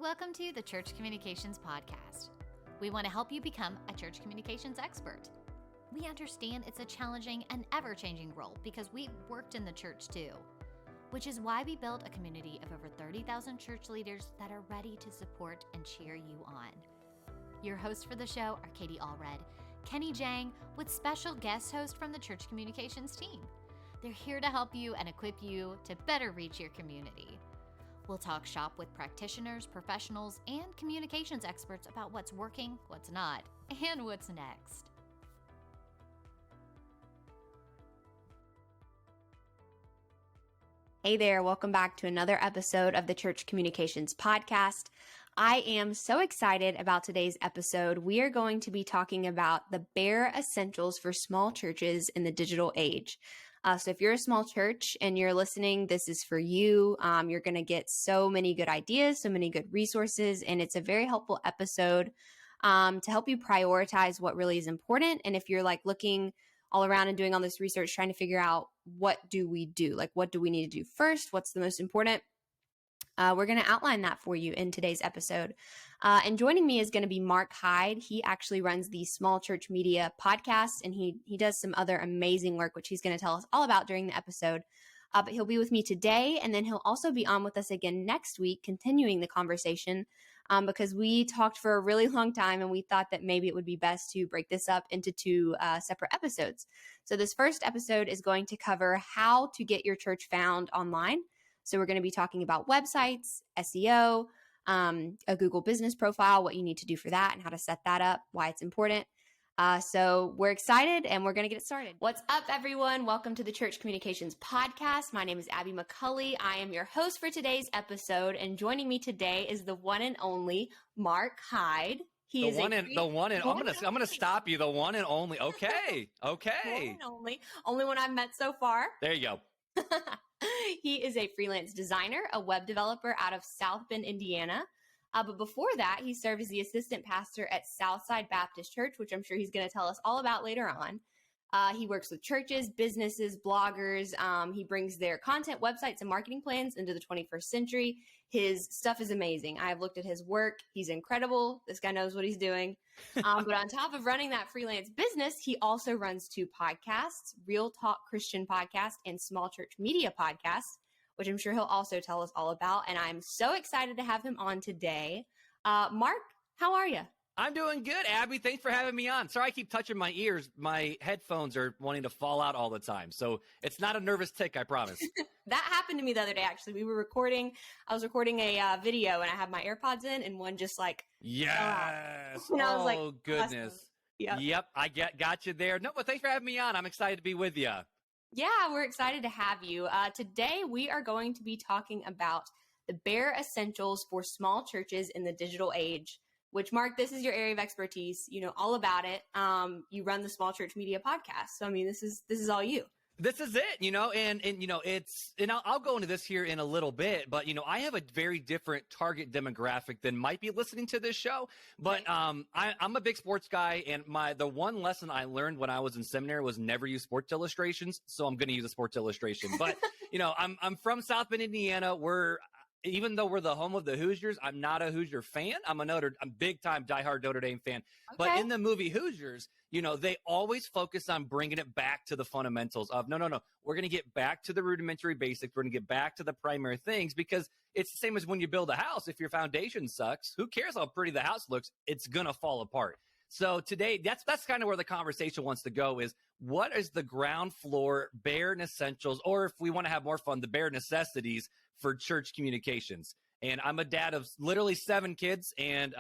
Welcome to the Church Communications Podcast. We want to help you become a church communications expert. We understand it's a challenging and ever-changing role because we worked in the church too, which is why we built a community of over 30,000 church leaders that are ready to support and cheer you on. Your hosts for the show are Katie Allred, Kenny Jahng, with special guest host from the Church Communications team. They're here to help you and equip you to better reach your community. We'll talk shop with practitioners, professionals, and communications experts about what's working, what's not, and what's next. Hey there, welcome back to another episode of the Church Communications Podcast. I am so excited about today's episode. We are going to be talking about the bare essentials for small churches in the digital age. So if you're a small church and you're listening, this is for you. You're going to get so many good ideas, so many good resources, and it's a very helpful episode to help you prioritize what really is important. And if you're like looking all around and doing all this research, trying to figure out what do we do? Like, what do we need to do first? What's the most important? We're going to outline that for you in today's episode. And joining me is going to be Marc Hyde. He actually runs the Small Church Media podcast, and he does some other amazing work, which he's going to tell us all about during the episode. But he'll be with me today, and then he'll also be on with us again next week, continuing the conversation, because we talked for a really long time, and we thought that maybe it would be best to break this up into two separate episodes. So this first episode is going to cover how to get your church found online. So we're going to be talking about websites, SEO, a Google business profile, what you need to do for that and how to set that up, why it's important. So we're excited and we're going to get it started. What's up, everyone? Welcome to the Church Communications Podcast. My name is Abby McCully. I am your host for today's episode, and joining me today is the one and only Marc Hyde. He is I'm gonna stop you. The one and only. Okay. One and only one I've met so far. There you go. He is a freelance designer, a web developer out of South Bend, Indiana. But before that, he served as the assistant pastor at Southside Baptist Church, which I'm sure he's going to tell us all about later on. He works with churches, businesses, bloggers. He brings their content, websites, and marketing plans into the 21st century. His stuff is amazing. I've looked at his work. He's incredible. This guy knows what he's doing. But on top of running that freelance business, he also runs two podcasts, Real Talk Christian Podcast and Small Church Media Podcast, which I'm sure he'll also tell us all about. And I'm so excited to have him on today. Marc, how are you? I'm doing good, Abby. Thanks for having me on. Sorry I keep touching my ears. My headphones are wanting to fall out all the time. So it's not a nervous tick, I promise. That happened to me the other day, actually. I was recording a video and I had my AirPods in and one just like, yes. And I was like, oh, goodness. Yep. I got you there. No, but thanks for having me on. I'm excited to be with you. Yeah, we're excited to have you. Today, we are going to be talking about the bare essentials for small churches in the digital age, which, Marc, this is your area of expertise. You know all about it. You run the Small Church Media Podcast. So, I mean, this is all you. This is it, and I'll go into this here in a little bit, but, I have a very different target demographic than might be listening to this show. But I'm a big sports guy, and the one lesson I learned when I was in seminary was never use sports illustrations. So I'm going to use a sports illustration. But, I'm from South Bend, Indiana. Even though we're the home of the Hoosiers, I'm not a Hoosier fan. I'm big time diehard Notre Dame fan. Okay. But in the movie Hoosiers, they always focus on bringing it back to the fundamentals of no. We're going to get back to the rudimentary basics. We're going to get back to the primary things, because it's the same as when you build a house. If your foundation sucks, who cares how pretty the house looks? It's going to fall apart. So today, that's kind of where the conversation wants to go, is what is the ground floor bare essentials, or if we want to have more fun, the bare necessities for church communications. And I'm a dad of literally 7 kids, and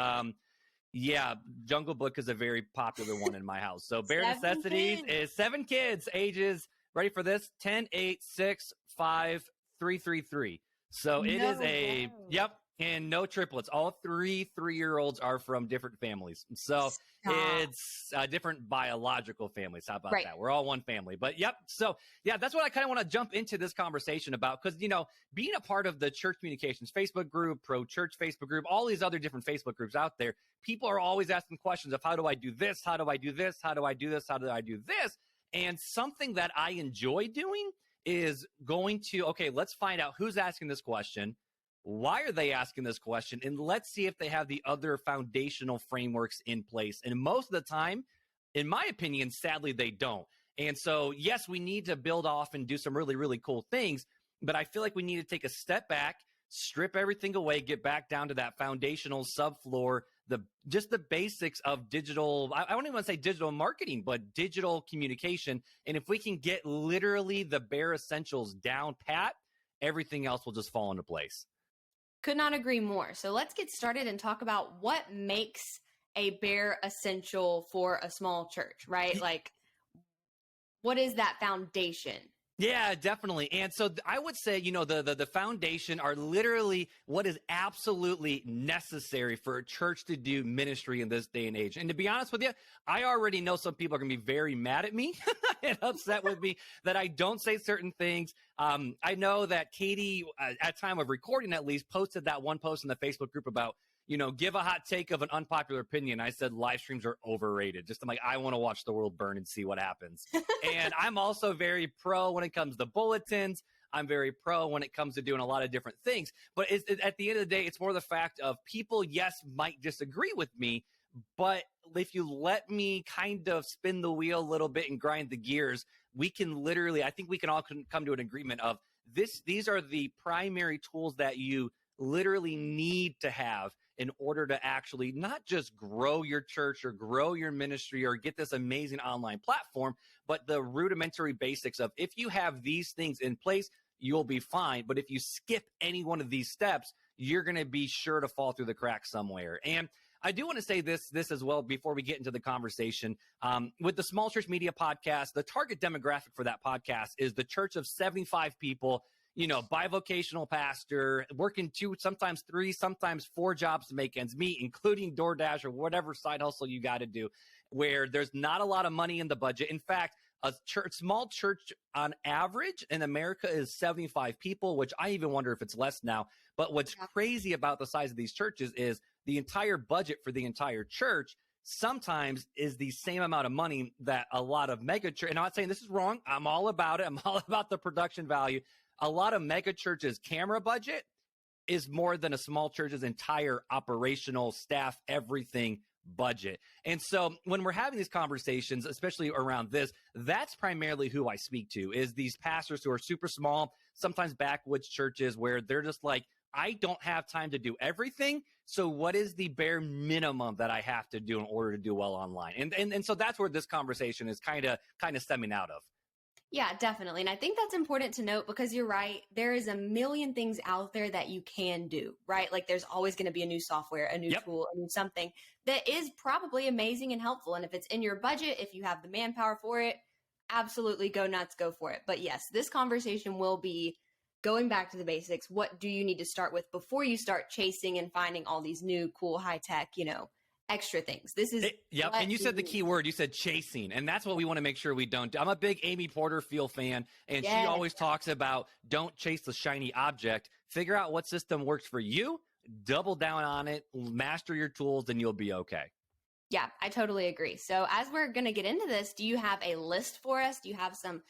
Jungle Book is a very popular one in my house. So bare necessities is 7 kids, ages, ready for this, 10, 8, 6, 5, 3, 3, 3. So it is yep. And no triplets. All 3 3-year-olds are from different families. So it's different biological families. How about that? We're all one family. But yep. So yeah, that's what I kind of want to jump into this conversation about. Because, being a part of the Church Communications Facebook group, Pro Church Facebook group, all these other different Facebook groups out there, people are always asking questions of how do I do this? How do I do this? How do I do this? How do I do this? And something that I enjoy doing is going to, let's find out who's asking this question. why are they asking this question? And let's see if they have the other foundational frameworks in place. And most of the time, in my opinion, sadly, they don't. And so, yes, we need to build off and do some really, really cool things. But I feel like we need to take a step back, strip everything away, get back down to that foundational subfloor, just the basics of digital. I don't even want to say digital marketing, but digital communication. And if we can get literally the bare essentials down pat, everything else will just fall into place. Could not agree more. So let's get started and talk about what makes a bare essential for a small church, right? Like, what is that foundation? Yeah, definitely. And so I would say, the foundation are literally what is absolutely necessary for a church to do ministry in this day and age. And to be honest with you, I already know some people are going to be very mad at me and upset with me that I don't say certain things. I know that Katie, at time of recording at least, posted that one post in the Facebook group about, give a hot take of an unpopular opinion. I said live streams are overrated. I'm like, I want to watch the world burn and see what happens. And I'm also very pro when it comes to bulletins. I'm very pro when it comes to doing a lot of different things. But at the end of the day, it's more the fact of people, yes, might disagree with me. But if you let me kind of spin the wheel a little bit and grind the gears, we can literally, I think we can all come to an agreement of this. These are the primary tools that you literally need to have in order to actually not just grow your church or grow your ministry or get this amazing online platform, but the rudimentary basics of if you have these things in place, you'll be fine. But if you skip any one of these steps, you're going to be sure to fall through the cracks somewhere. And I do want to say this as well before we get into the conversation. With the Small Church Media Podcast, the target demographic for that podcast is the church of 75 people, bivocational pastor, working 2, sometimes 3, sometimes 4 jobs to make ends meet, including DoorDash or whatever side hustle you got to do, where there's not a lot of money in the budget. In fact, a small church on average in America is 75 people, which I even wonder if it's less now. But what's crazy about the size of these churches is the entire budget for the entire church sometimes is the same amount of money that a lot of mega church. And I'm not saying this is wrong. I'm all about it. I'm all about the production value. A lot of mega churches' camera budget is more than a small church's entire operational staff, everything budget. And so when we're having these conversations, especially around this, that's primarily who I speak to, is these pastors who are super small, sometimes backwoods churches where they're just like, I don't have time to do everything. So what is the bare minimum that I have to do in order to do well online? And so that's where this conversation is kind of stemming out of. Yeah, definitely. And I think that's important to note because you're right. There is a million things out there that you can do, right? Like there's always going to be a new software, a new tool, a new something that is probably amazing and helpful. And if it's in your budget, if you have the manpower for it, absolutely go nuts, go for it. But yes, this conversation will be going back to the basics. What do you need to start with before you start chasing and finding all these new, cool, high tech, extra things? This is and you said the key word. You said chasing, and that's what we want to make sure we don't do. I'm a big Amy Porterfield fan, and she always talks about don't chase the shiny object. Figure out what system works for you, double down on it, master your tools, and you'll be okay. Yeah, I totally agree. So as we're going to get into this, do you have a list for us? Do you have some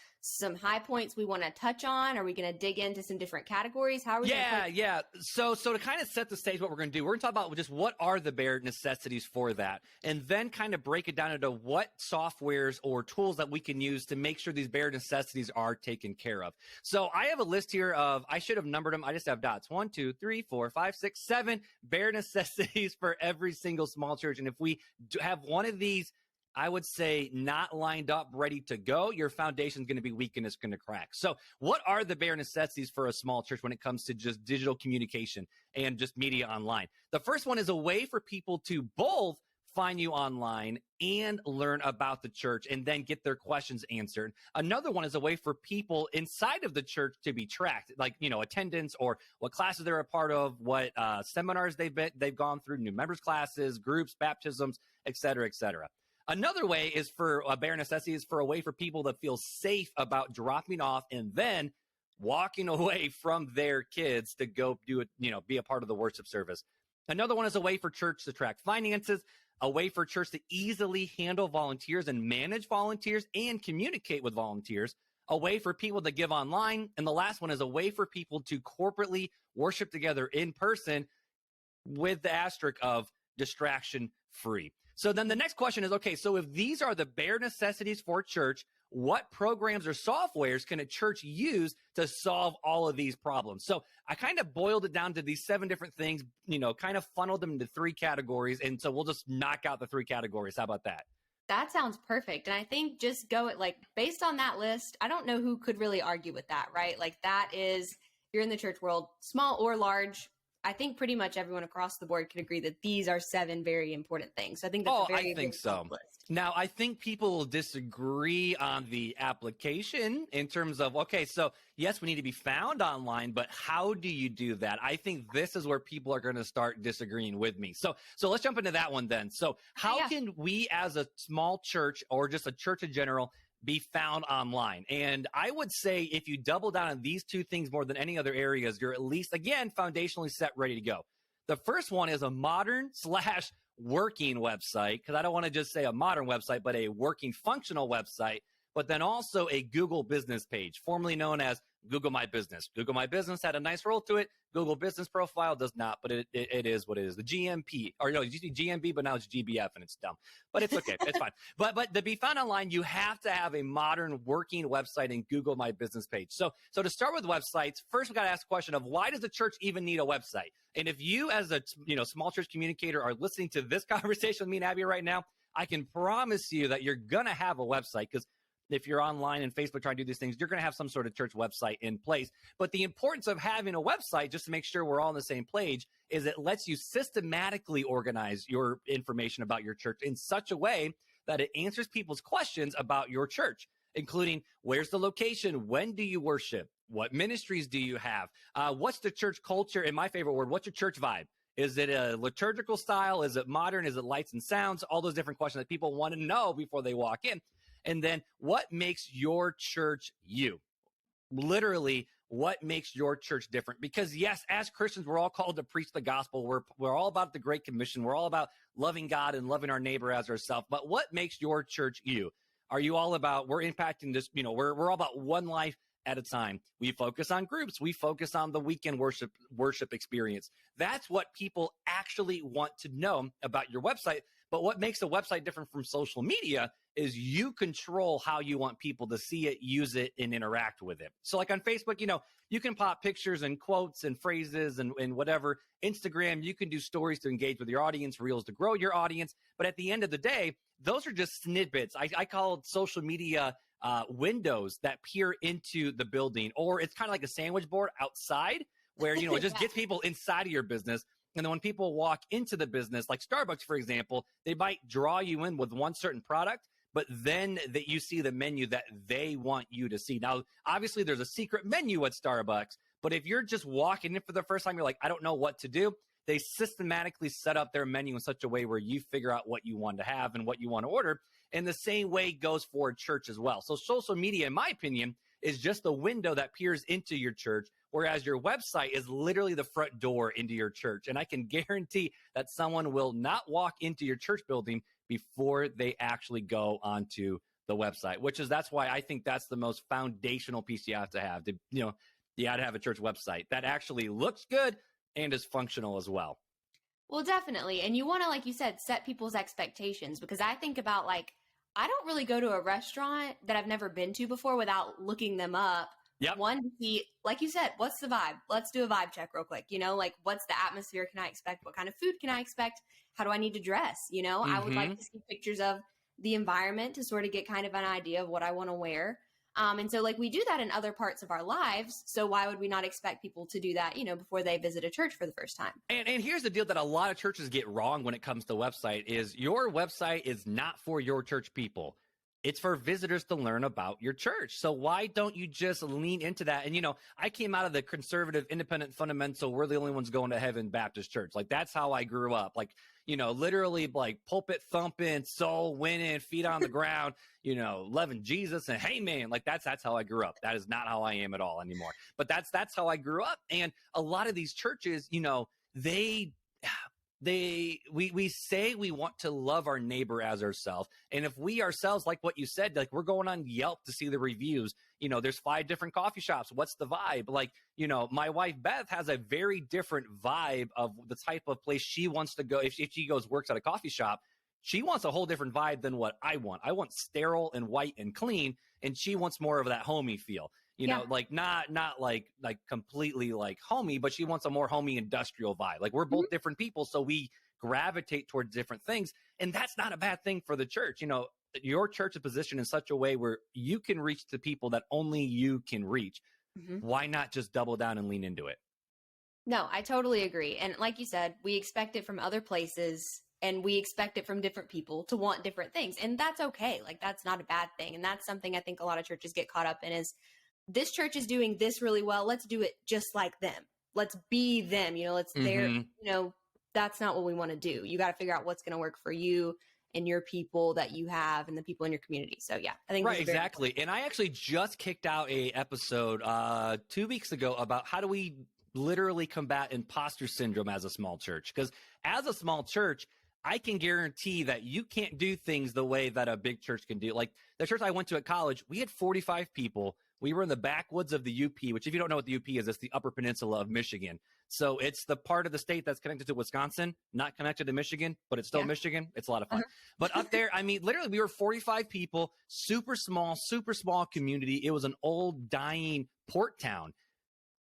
high points we want to touch on? Are we going to dig into some different categories? How are we Yeah. So to kind of set the stage, what we're going to do, we're going to talk about just what are the bare necessities for that, and then kind of break it down into what softwares or tools that we can use to make sure these bare necessities are taken care of. So I have a list here of, I should have numbered them. I just have dots. 1, 2, 3, 4, 5, 6, 7 bare necessities for every single small church. And if we have one of these, I would say, not lined up, ready to go, your foundation is going to be weak and it's going to crack. So what are the bare necessities for a small church when it comes to just digital communication and just media online? The first one is a way for people to both find you online and learn about the church and then get their questions answered. Another one is a way for people inside of the church to be tracked, like, attendance or what classes they're a part of, what seminars they've gone through, new members classes, groups, baptisms, et cetera, et cetera. Another way is for a bare necessity is for a way for people to feel safe about dropping off and then walking away from their kids to go do it, be a part of the worship service. Another one is a way for church to track finances, a way for church to easily handle volunteers and manage volunteers and communicate with volunteers, a way for people to give online. And the last one is a way for people to corporately worship together in person with the asterisk of distraction free. So then the next question is, okay, so if these are the bare necessities for church, what programs or softwares can a church use to solve all of these problems? So I kind of boiled it down to these 7 different things, kind of funneled them into 3 categories. And so we'll just knock out the 3 categories. How about that? That sounds perfect. And I think just go it like based on that list, I don't know who could really argue with that, right? Like that is, you're in the church world, small or large, I think pretty much everyone across the board can agree that these are 7 very important things. So I think that's a very, I think so. List. Now, I think people will disagree on the application in terms of, okay, so yes, we need to be found online, but how do you do that? I think this is where people are going to start disagreeing with me. So let's jump into that one then. So how can we as a small church or just a church in general be found online? And I would say if you double down on these 2 things more than any other areas, you're at least, again, foundationally set, ready to go. The first one is a modern / working website, because I don't want to just say a modern website, but a working functional website, but then also a Google business page, formerly known as Google My Business. Google My Business had a nice roll to it. Google Business Profile does not, but it is what it is. The GMP, or no, it used to be GMB, but now it's GBF, and it's dumb. But it's okay. It's fine. But to be found online, you have to have a modern working website and Google My Business page. So to start with websites, first we got to ask the question of why does the church even need a website? And if you as a small church communicator are listening to this conversation with me and Abby right now, I can promise you that you're going to have a website, because if you're online and Facebook trying to do these things, you're going to have some sort of church website in place. But the importance of having a website, just to make sure we're all on the same page, is it lets you systematically organize your information about your church in such a way that it answers people's questions about your church, including where's the location, when do you worship, what ministries do you have, what's the church culture, and my favorite word, what's your church vibe? Is it a liturgical style? Is it modern? Is it lights and sounds? All those different questions that people want to know before they walk in. And then what makes your church you? Literally, what makes your church different? Because yes, as Christians, we're all called to preach the gospel. We're all about the Great Commission. We're all about loving God and loving our neighbor as ourselves. But what makes your church you? Are you all about, we're impacting this, we're all about one life at a time. We focus on groups. We focus on the weekend worship experience. That's what people actually want to know about your website. But what makes a website different from social media is you control how you want people to see it, use it, and interact with it. So like on Facebook, you can pop pictures and quotes and phrases and whatever. Instagram, you can do stories to engage with your audience, reels to grow your audience. But at the end of the day, those are just snippets. I call it social media windows that peer into the building, or it's kind of like a sandwich board outside where, it just gets people inside of your business. And then when people walk into the business, like Starbucks, for example, they might draw you in with one certain product, but then that you see the menu that they want you to see. Now, obviously, there's a secret menu at Starbucks, but if you're just walking in for the first time, you're like, I don't know what to do. They systematically set up their menu in such a way where you figure out what you want to have and what you want to order. And the same way goes for church as well. So social media, in my opinion, is just the window that peers into your church, whereas your website is literally the front door into your church. And I can guarantee that someone will not walk into your church building before they actually go onto the website, that's why I think that's the most foundational piece you have to have. You got to have a church website that actually looks good and is functional as well. Well, definitely. And you want to, like you said, set people's expectations, because I think about I don't really go to a restaurant that I've never been to before without looking them up. Yep. One, to see, like you said, what's the vibe? Let's do a vibe check real quick. What's the atmosphere can I expect? What kind of food can I expect? How do I need to dress? I would like to see pictures of the environment to sort of get kind of an idea of what I want to wear. And so we do that in other parts of our lives. So why would we not expect people to do that, before they visit a church for the first time? And here's the deal that a lot of churches get wrong when it comes to website is your website is not for your church people. It's for visitors to learn about your church. So why don't you just lean into that? And, I came out of the conservative, independent, fundamental, we're the only ones going to heaven Baptist church. That's how I grew up. Literally pulpit thumping, soul winning, feet on the ground, loving Jesus. And hey, man, that's how I grew up. That is not how I am at all anymore. But that's how I grew up. And a lot of these churches, we say we want to love our neighbor as ourselves. And if we ourselves, like what you said, like we're going on Yelp to see the reviews, there's 5 different coffee shops. What's the vibe? Like, my wife Beth has a very different vibe of the type of place she wants to go. If she works at a coffee shop, she wants a whole different vibe than what I want. I want sterile and white and clean. And she wants more of that homey feel. Like not like completely like homey, but she wants a more homey industrial vibe. Like we're both different people, so we gravitate towards different things. And that's not a bad thing for the church. Your church is positioned in such a way where you can reach the people that only you can reach. Why not just double down and lean into it? No, I totally agree. And like you said, we expect it from other places and we expect it from different people to want different things. And that's okay. Like that's not a bad thing. And that's something I think a lot of churches get caught up in is, this church is doing this really well. Let's do it just like them. Let's be them. Let's that's not what we want to do. You got to figure out what's going to work for you and your people that you have and the people in your community. So yeah, I think right, exactly. And I actually just kicked out a episode 2 weeks ago about how do we literally combat imposter syndrome as a small church? Because as a small church, I can guarantee that you can't do things the way that a big church can do. Like the church I went to at college, we had 45 people. We were in the backwoods of the UP, which if you don't know what the UP is, it's the Upper Peninsula of Michigan. So it's the part of the state that's connected to Wisconsin, not connected to Michigan, but it's still Michigan. It's a lot of fun. But up there, I mean, literally we were 45 people, super small community. It was an old dying port town.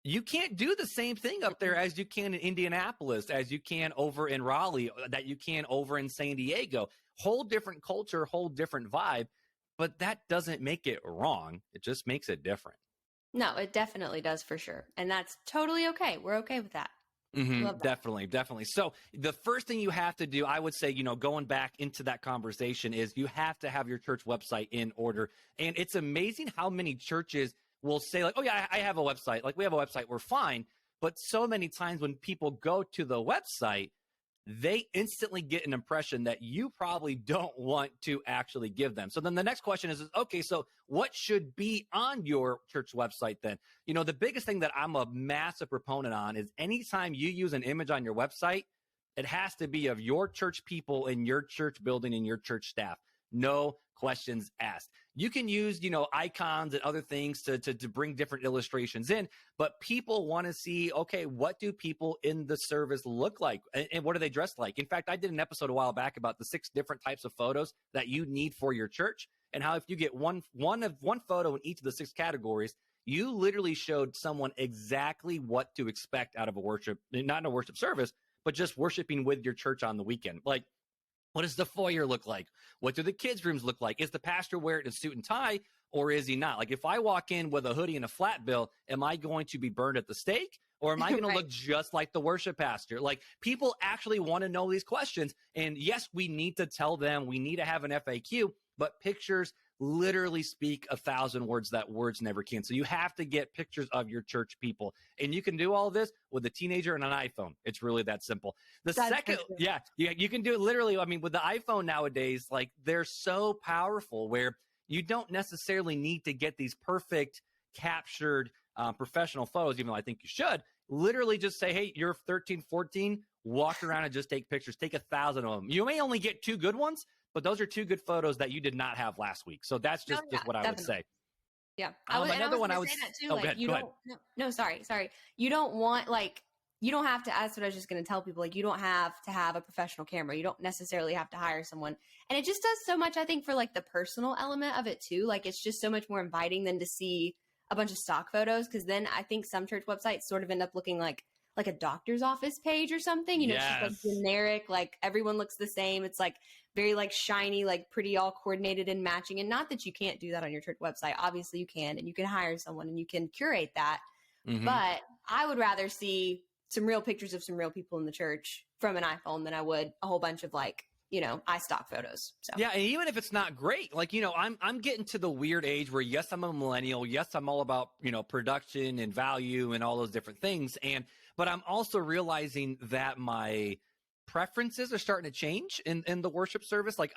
You can't do the same thing up there as you can in Indianapolis, as you can over in Raleigh, that you can over in San Diego. Whole different culture, whole different vibe. But that doesn't make it wrong. It just makes it different. No, it definitely does for sure. And that's totally okay. We're okay with that. That. Definitely. So the first thing you have to do, I would say, going back into that conversation is you have to have your church website in order. And it's amazing how many churches will say like, oh yeah, I have a website. Like we have a website, we're fine. But so many times when people go to the website, they instantly get an impression that you probably don't want to actually give them. So then the next question is, okay, so what should be on your church website then? The biggest thing that I'm a massive proponent on is anytime you use an image on your website, it has to be of your church people in your church building and your church staff. No questions asked. You can use, icons and other things to bring different illustrations in, but people want to see, okay, what do people in the service look like? And what are they dressed like? In fact, I did an episode a while back about the 6 different types of photos that you need for your church and how if you get one photo in each of the 6 categories, you literally showed someone exactly what to expect out of a worship, not in a worship service, but just worshiping with your church on the weekend. Like, what does the foyer look like? What do the kids' rooms look like? Is the pastor wearing a suit and tie or is he not? Like if I walk in with a hoodie and a flat bill, am I going to be burned at the stake or am I going to look just like the worship pastor? Like people actually want to know these questions. And yes, we need to tell them, we need to have an FAQ, but pictures literally speak 1,000 words that words never can. So you have to get pictures of your church people. And you can do all this with a teenager and an iPhone. It's really that simple. You can do it literally. I mean, with the iPhone nowadays, like they're so powerful where you don't necessarily need to get these perfect captured professional photos, even though I think you should. Literally just say, hey, you're 13, 14, walk around and just take pictures. Take 1,000 of them. You may only get 2 good ones, but those are 2 good photos that you did not have last week. So that's just what I would say. Yeah. Another one I would say that too. Oh, like, go ahead. No, sorry. You don't want you don't have to, that's what I was just going to tell people. Like you don't have to have a professional camera. You don't necessarily have to hire someone. And it just does so much, I think, for like the personal element of it too. Like it's just so much more inviting than to see a bunch of stock photos. Cause then I think some church websites sort of end up looking like a doctor's office page or something, it's just like generic, like everyone looks the same. It's like very like shiny, like pretty all coordinated and matching. And not that you can't do that on your church website. Obviously you can, and you can hire someone and you can curate that. But I would rather see some real pictures of some real people in the church from an iPhone than I would a whole bunch of like, iStock photos. So. Yeah. And even if it's not great, like, I'm getting to the weird age where yes, I'm a millennial. Yes, I'm all about, production and value and all those different things. But I'm also realizing that my preferences are starting to change in the worship service. Like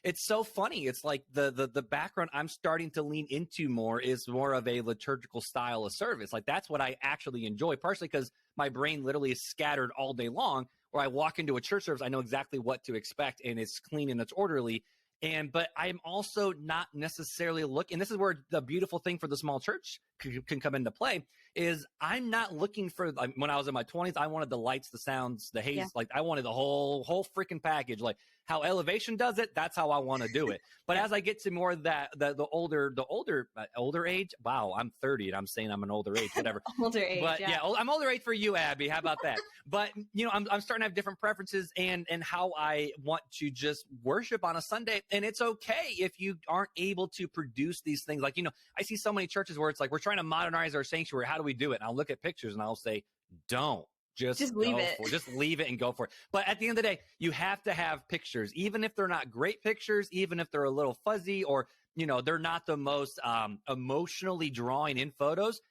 it's so funny. It's like the background I'm starting to lean into more is more of a liturgical style of service. Like that's what I actually enjoy, partially because my brain literally is scattered all day long. Or I walk into a church service, I know exactly what to expect, and it's clean and it's orderly. But I'm also not necessarily looking, and this is where the beautiful thing for the small church can come into play, is I'm not looking for, like, when I was in my 20s, I wanted the lights, the sounds, the haze, like I wanted the whole freaking package. Like how Elevation does it, that's how I want to do it. But as I get to more of that, the older age, wow, I'm 30 and I'm saying I'm an older age, whatever. Older age, but I'm older age for you, Abby. How about that? But I'm starting to have different preferences and how I want to just worship on a Sunday. And it's okay if you aren't able to produce these things. Like, I see so many churches where it's like, we're trying to modernize our sanctuary. How do we do it? And I'll look at pictures and I'll say, don't. Just leave it. Just leave it and go for it. But at the end of the day, you have to have pictures, even if they're not great pictures, even if they're a little fuzzy or, they're not the most emotionally drawing in photos.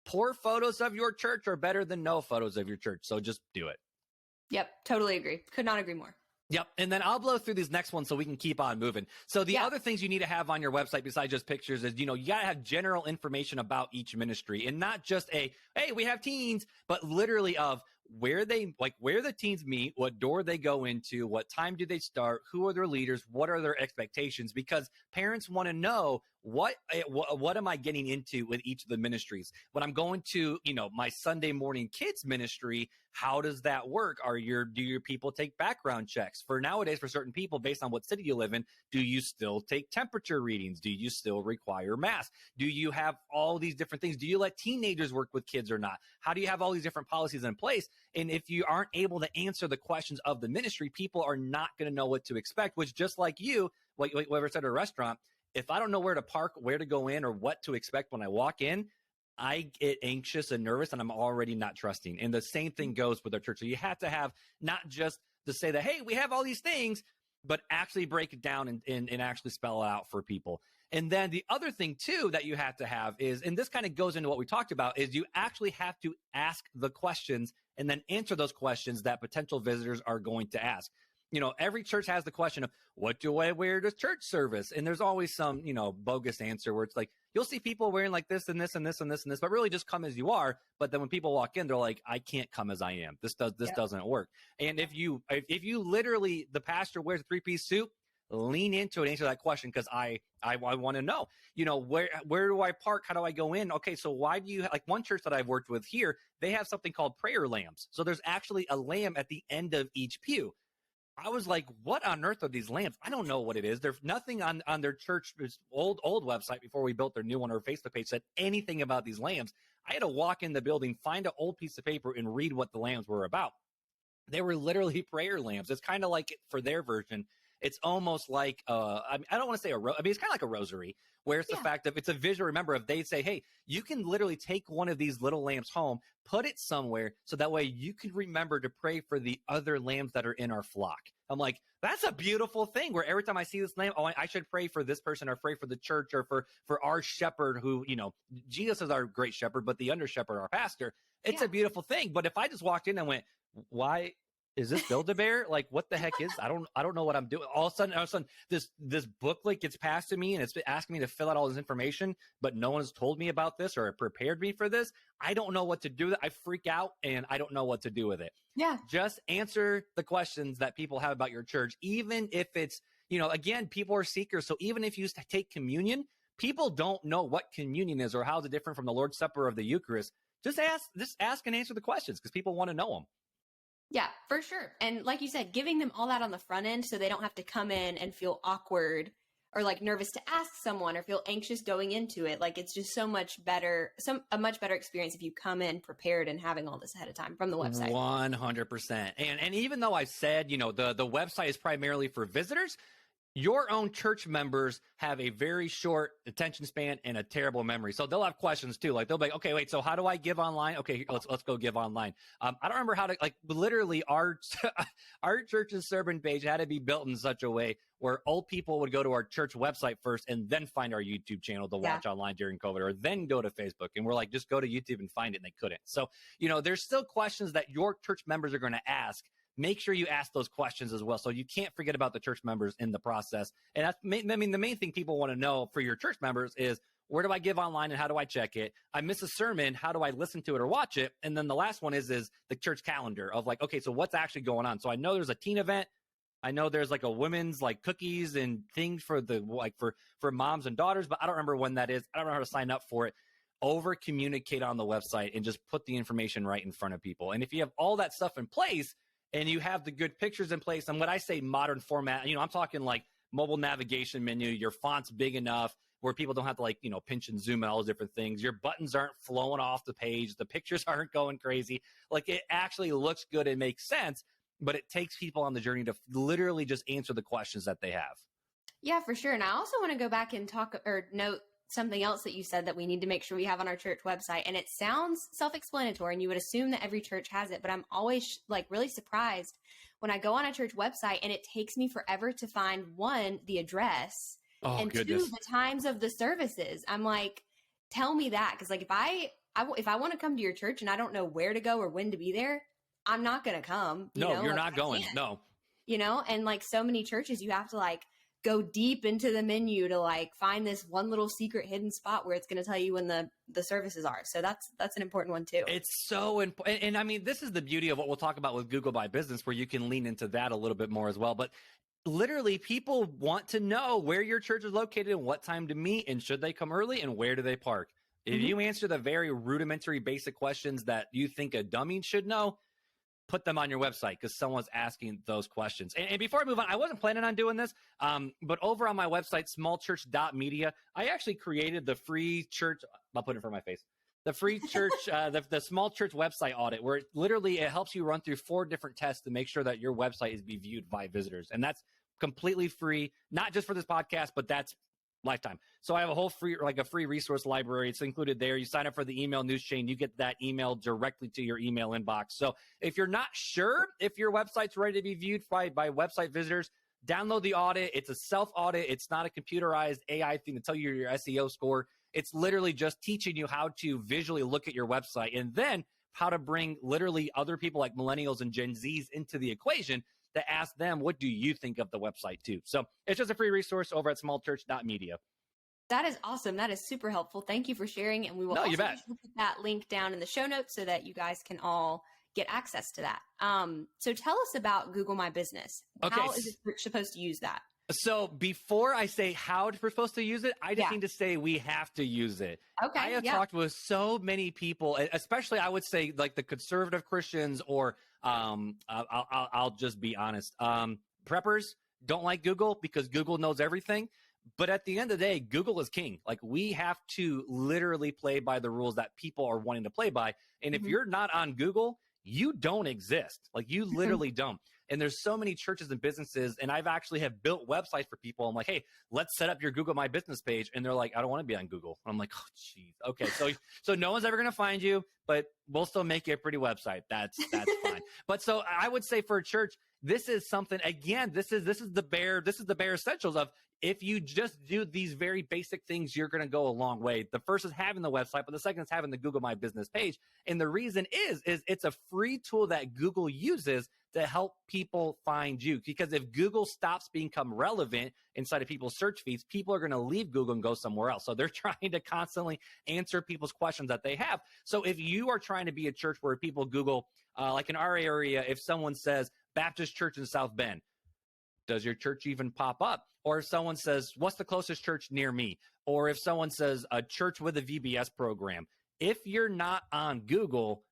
Poor photos of your church are better than no photos of your church. So just do it. Yep. Totally agree. Could not agree more. Yep. And then I'll blow through these next ones so we can keep on moving. So the other things you need to have on your website besides just pictures is, you got to have general information about each ministry and not just hey, we have teens, but literally of where the teens meet, what door they go into, what time do they start, who are their leaders, what are their expectations, because parents want to know what am I getting into with each of the ministries. When I'm going to, my Sunday morning kids ministry, how does that work? Do your people take background checks? For nowadays, for certain people, based on what city you live in, do you still take temperature readings? Do you still require masks? Do you have all these different things? Do you let teenagers work with kids or not? How do you have all these different policies in place? And if you aren't able to answer the questions of the ministry, people are not going to know what to expect, which just like you, whoever said at a restaurant, if I don't know where to park, where to go in, or what to expect when I walk in, I get anxious and nervous and I'm already not trusting. And the same thing goes with our church. So you have to have not just to say that, hey, we have all these things, but actually break it down and actually spell it out for people. And then the other thing too that you have to have is, and this kind of goes into what we talked about, is you actually have to ask the questions and then answer those questions that potential visitors are going to ask. Every church has the question of, what do I wear to church service? And there's always some, bogus answer where it's like, you'll see people wearing like this and this and this and this and this, but really just come as you are. But then when people walk in, they're like, I can't come as I am. This doesn't work. And if you literally, the pastor wears a 3-piece suit, lean into it, answer that question. Cause I want to know, where do I park? How do I go in? Okay. So why do you like one church that I've worked with here? They have something called prayer lambs. So there's actually a lamb at the end of each pew. I was like, what on earth are these lamps? I don't know what it is. There's nothing on their church's old website before we built their new one, or Facebook page said anything about these lamps. I had to walk in the building, find an old piece of paper and read what the lamps were about. They were literally prayer lamps. It's kind of like, for their version, it's almost like, I don't want to say it's kind of like a rosary, where it's the fact that it's a visual. Remember, if they say, hey, you can literally take one of these little lamps home, put it somewhere, so that way you can remember to pray for the other lambs that are in our flock. I'm like, that's a beautiful thing, where every time I see this lamb, I should pray for this person, or pray for the church, or for our shepherd who, Jesus is our great shepherd, but the under shepherd, our pastor. It's a beautiful thing. But if I just walked in and went, why is this Build-A-Bear? Like, what the heck is, I don't know what I'm doing. All of a sudden, this booklet gets passed to me and it's asking me to fill out all this information, but no one's told me about this or prepared me for this. I don't know what to do with it. I freak out and I don't know what to do with it. Yeah. Just answer the questions that people have about your church, even if it's, again, people are seekers. So even if you take communion, people don't know what communion is or how it's different from the Lord's Supper of the Eucharist. Just ask and answer the questions, because people want to know them. Yeah, for sure. And like you said, giving them all that on the front end so they don't have to come in and feel awkward or like nervous to ask someone or feel anxious going into it. Like, it's just a much better experience if you come in prepared and having all this ahead of time from the website. 100%. And even though I said, the website is primarily for visitors, your own church members have a very short attention span and a terrible memory. So they'll have questions too. Like, they'll be like, okay, wait, so how do I give online? Okay, let's go give online. I don't remember how to, like, literally our church's sermon page had to be built in such a way where old people would go to our church website first and then find our YouTube channel to watch online during COVID, or then go to Facebook. And we're like, just go to YouTube and find it. And they couldn't. So, there's still questions that your church members are going to ask. make sure you ask those questions as well. So you can't forget about the church members in the process. And that's, I mean, the main thing people want to know for your church members is, where do I give online and how do I check it? I miss a sermon. How do I listen to it or watch it? And then the last one is the church calendar of like, okay, so what's actually going on? So I know there's a teen event. I know there's like a women's like cookies and things for the like for moms and daughters, but I don't remember when that is. I don't know how to sign up for it. Over communicate on the website and just put the information right in front of people. And if you have all that stuff in place and you have the good pictures in place, and when I say modern format, I'm talking like mobile navigation menu, your font's big enough where people don't have to like, pinch and zoom and all those different things. Your buttons aren't flowing off the page. The pictures aren't going crazy. Like it actually looks good and makes sense, but it takes people on the journey to literally just answer the questions that they have. Yeah, for sure. And I also want to go back and talk or note something else that you said that we need to make sure we have on our church website. And it sounds self-explanatory and you would assume that every church has it, but I'm always like really surprised when I go on a church website and it takes me forever to find one, the address, and goodness. two, the times of the services. I'm like, tell me that. Cause like if I want to come to your church and I don't know where to go or when to be there, I'm not going to come. You're not going. No. And like so many churches, you have to like go deep into the menu to like find this one little secret hidden spot where it's going to tell you when the services are. So that's an important one too. It's so important. And I mean, this is the beauty of what we'll talk about with Google My Business, where you can lean into that a little bit more as well. But literally people want to know where your church is located and what time to meet and should they come early and where do they park. If you answer the very rudimentary basic questions that you think a dummy should know, put them on your website because someone's asking those questions. And before I move on, I wasn't planning on doing this, but over on my website, smallchurch.media, I actually created the free church. I'll put it in front of my face. The free church, the small church website audit, where it helps you run through 4 different tests to make sure that your website is being viewed by visitors. And that's completely free, not just for this podcast, but that's lifetime. So I have a whole free resource library. It's included there. You sign up for the email news chain, you get that email directly to your email inbox. So if you're not sure if your website's ready to be viewed by website visitors, download the audit. It's a self-audit. It's not a computerized AI thing to tell you your SEO score. It's literally just teaching you how to visually look at your website and then how to bring literally other people like millennials and Gen Zs into the equation to ask them, what do you think of the website too? So it's just a free resource over at smallchurch.media. That is awesome. That is super helpful. Thank you for sharing. And we will also put that link down in the show notes so that you guys can all get access to that. So tell us about Google My Business. Okay. How is it supposed to use that? So before I say how we're supposed to use it, I just need to say we have to use it. Okay. I have talked with so many people, especially I would say like the conservative Christians or I'll just be honest. Preppers don't like Google because Google knows everything. But at the end of the day, Google is king. Like we have to literally play by the rules that people are wanting to play by. And if you're not on Google, you don't exist. Like you literally don't. And there's so many churches and businesses, and I've actually have built websites for people. I'm like, hey, let's set up your Google My Business page. And they're like, I don't want to be on Google. And I'm like, oh, geez. Okay. So no one's ever going to find you, but we'll still make you a pretty website. That's fine. But so I would say for a church, this is something, again, this is the bare essentials of, if you just do these very basic things, you're going to go a long way. The first is having the website, but the second is having the Google My Business page. And the reason is it's a free tool that Google uses to help people find you. Because if Google stops becoming relevant inside of people's search feeds, people are going to leave Google and go somewhere else. So they're trying to constantly answer people's questions that they have. So if you are trying to be a church where people Google, like in our area, if someone says Baptist Church in South Bend, does your church even pop up? Or if someone says, what's the closest church near me? Or if someone says a church with a VBS program, if you're not on Google,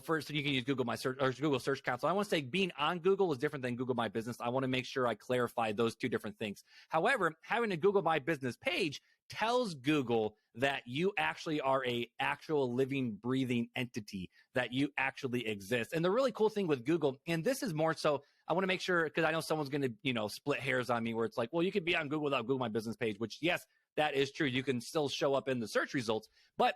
first you can use Google My Search or Google Search Console. I want to say being on Google is different than Google My Business. I want to make sure I clarify those two different things. However, having a Google My Business page tells Google that you actually are a actual living, breathing entity, that you actually exist. And the really cool thing with Google, and this is more so, I want to make sure, because I know someone's going to, split hairs on me where it's like, well, you could be on Google without Google My Business page, which yes, that is true. You can still show up in the search results. But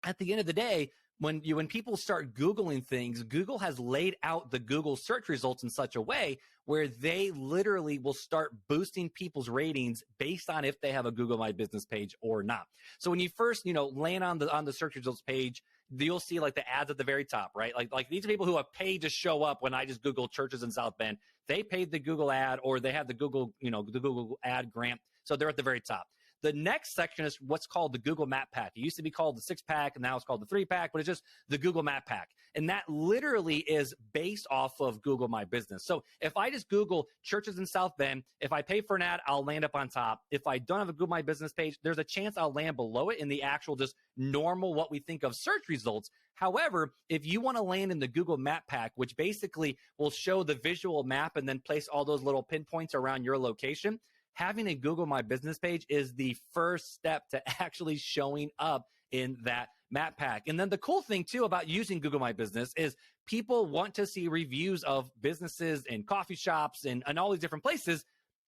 at the end of the day, when people start Googling things, Google has laid out the Google search results in such a way where they literally will start boosting people's ratings based on if they have a Google My Business page or not. So when you first, land on the search results page, you'll see like the ads at the very top, right? Like these are people who have paid to show up when I just Google churches in South Bend. They paid the Google ad, or they have the Google, the Google ad grant. So they're at the very top. The next section is what's called the Google Map Pack. It used to be called the 6-pack, and now it's called the 3-pack, but it's just the Google Map Pack. And that literally is based off of Google My Business. So if I just Google churches in South Bend, if I pay for an ad, I'll land up on top. If I don't have a Google My Business page, there's a chance I'll land below it in the actual just normal, what we think of search results. However, if you want to land in the Google Map Pack, which basically will show the visual map and then place all those little pinpoints around your location, having a Google My Business page is the first step to actually showing up in that map pack. And then the cool thing too about using Google My Business is people want to see reviews of businesses and coffee shops and all these different places.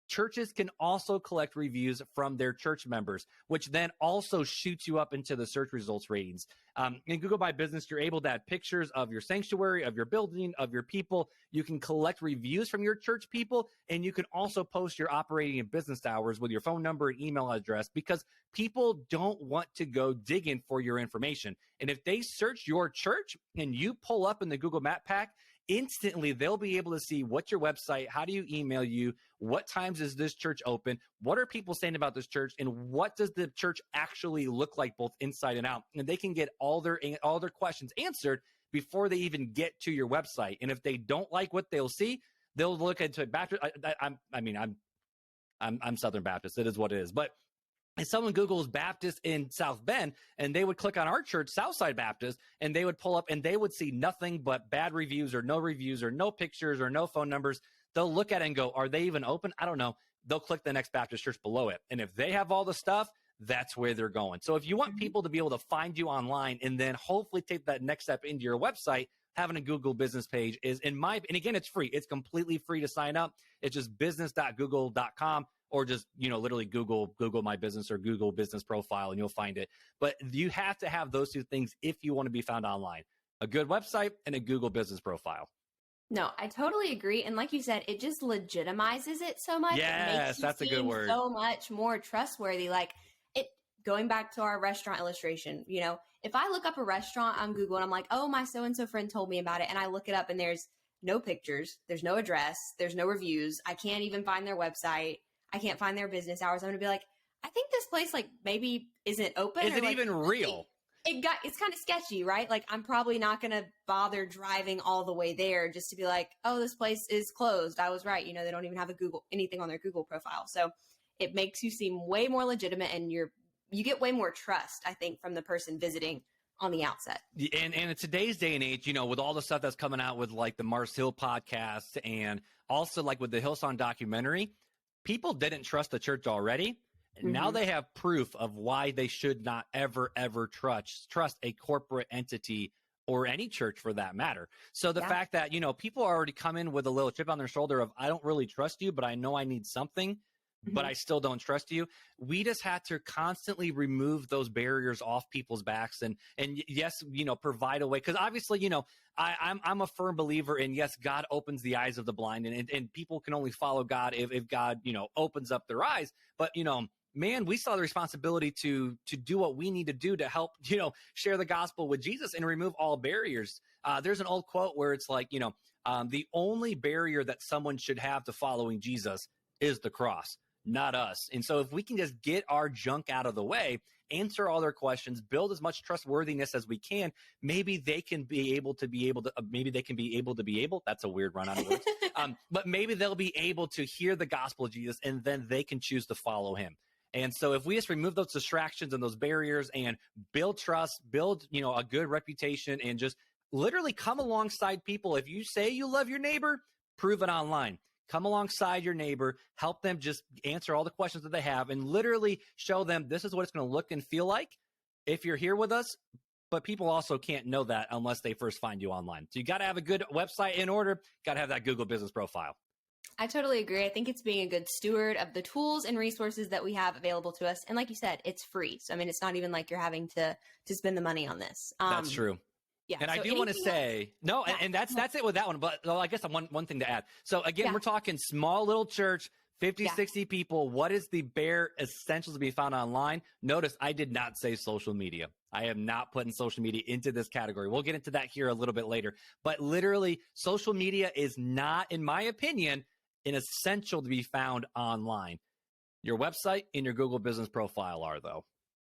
Churches can also collect reviews from their church members, which then also shoots you up into the search results ratings. In Google My Business, you're able to add pictures of your sanctuary, of your building, of your people. You can collect reviews from your church people, and you can also post your operating and business hours with your phone number and email address, because people don't want to go digging for your information. And if they search your church and you pull up in the Google Map Pack, instantly they'll be able to see what's your website, how do you email you, what times is this church open, what are people saying about this church, and what does the church actually look like both inside and out. And they can get all their questions answered before they even get to your website. And if they don't like what they'll see, they'll look into Baptist. I'm Southern Baptist. It is what it is. But if someone Googles Baptist in South Bend and they would click on our church, Southside Baptist, and they would pull up and they would see nothing but bad reviews or no pictures or no phone numbers, they'll look at it and go, are they even open? I don't know. They'll click the next Baptist church below it. And if they have all the stuff, that's where they're going. So if you want people to be able to find you online and then hopefully take that next step into your website, having a Google business page is and again, it's free. It's completely free to sign up. It's just business.google.com. Or just, literally Google My Business or Google Business Profile, and you'll find it. But you have to have those two things if you want to be found online: a good website and a Google Business Profile. No, I totally agree. And like you said, it just legitimizes it so much. Yes, that's a good word. So much more trustworthy. Like it, going back to our restaurant illustration, if I look up a restaurant on Google and I'm like, oh, my so-and-so friend told me about it, and I look it up and there's no pictures, there's no address, there's no reviews, I can't even find their website, I can't find their business hours, I'm going to be like, I think this place maybe isn't open. Is it even real? It's kind of sketchy, right? Like I'm probably not going to bother driving all the way there just to be like, oh, this place is closed. I was right. They don't even have anything on their Google profile. So it makes you seem way more legitimate, and you get way more trust, I think, from the person visiting on the outset. And in today's day and age, with all the stuff that's coming out with like the Mars Hill podcast and also like with the Hillsong documentary, people didn't trust the church already. And now they have proof of why they should not ever trust a corporate entity or any church for that matter. So the fact that, people already come in with a little chip on their shoulder of, I don't really trust you, but I know I need something, but I still don't trust you. We just had to constantly remove those barriers off people's backs and yes, provide a way. Cause obviously, I'm a firm believer in, yes, God opens the eyes of the blind and people can only follow God if God, opens up their eyes. But, man, we saw the responsibility to do what we need to do to help, share the gospel with Jesus and remove all barriers. There's an old quote where it's like, the only barrier that someone should have to following Jesus is the cross, not us. And so if we can just get our junk out of the way, answer all their questions, build as much trustworthiness as we can, maybe they can be able to that's a weird run on words. But maybe they'll be able to hear the gospel of Jesus and then they can choose to follow him. And so if we just remove those distractions and those barriers and build trust, build, a good reputation, and just literally come alongside people. If you say you love your neighbor, prove it online. Come alongside your neighbor, help them just answer all the questions that they have, and literally show them this is what it's going to look and feel like if you're here with us. But people also can't know that unless they first find you online. So you got to have a good website in order, got to have that Google business profile. I totally agree. I think it's being a good steward of the tools and resources that we have available to us. And like you said, it's free. So, it's not even like you're having to spend the money on this. That's true. Yeah. And so I do want to say, and that's it with that one. But I guess one thing to add. So again, we're talking small little church, 50, 60 people. What is the bare essentials to be found online? Notice I did not say social media. I am not putting social media into this category. We'll get into that here a little bit later. But literally, social media is not, in my opinion, an essential to be found online. Your website and your Google business profile are, though.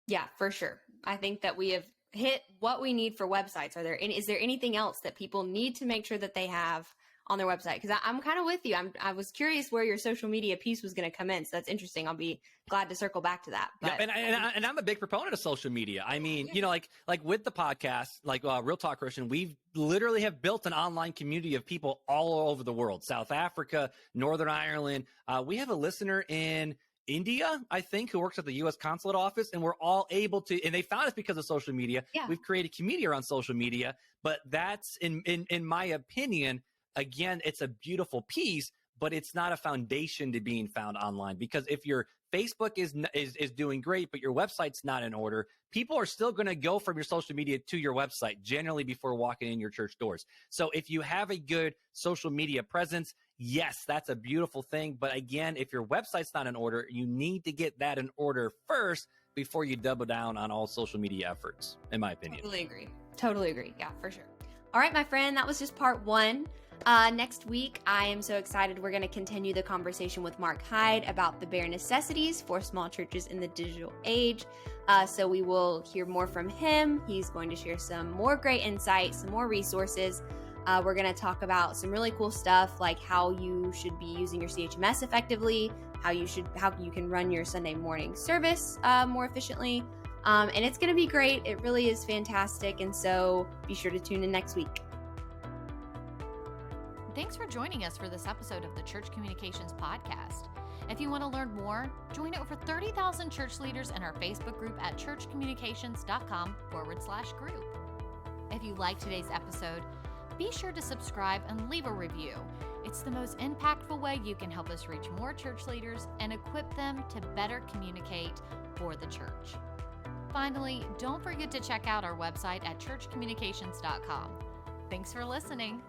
Yeah, for sure. I think that we have hit what we need for websites. Is there anything else that people need to make sure that they have on their website? Because I'm kind of with you. I was curious where your social media piece was going to come in. So that's interesting. I'll be glad to circle back to that. But and I'm a big proponent of social media. I mean, you know, like with the podcast, like Real Talk Christian, we've literally have built an online community of people all over the world, South Africa, Northern Ireland. We have a listener in India, I think, who works at the U.S. consulate office, and we're all able to, and they found us because of social media. Yeah. We've created community around social media, but that's in my opinion, again, it's a beautiful piece, but it's not a foundation to being found online, because if your Facebook is doing great, but your website's not in order, people are still going to go from your social media to your website generally before walking in your church doors. So if you have a good social media presence, yes, that's a beautiful thing. But again, if your website's not in order, you need to get that in order first before you double down on all social media efforts, in my opinion. Totally agree. Yeah, for sure. All right, my friend, that was just part 1. Next week, I am so excited. We're going to continue the conversation with Mark Hyde about the bare necessities for small churches in the digital age. So we will hear more from him. He's going to share some more great insights, some more resources. We're going to talk about some really cool stuff, like how you should be using your CHMS effectively, how you can run your Sunday morning service more efficiently. And it's going to be great. It really is fantastic. And so be sure to tune in next week. Thanks for joining us for this episode of the Church Communications Podcast. If you want to learn more, join over 30,000 church leaders in our Facebook group at churchcommunications.com/group. If you liked today's episode, be sure to subscribe and leave a review. It's the most impactful way you can help us reach more church leaders and equip them to better communicate for the church. Finally, don't forget to check out our website at churchcommunications.com. Thanks for listening.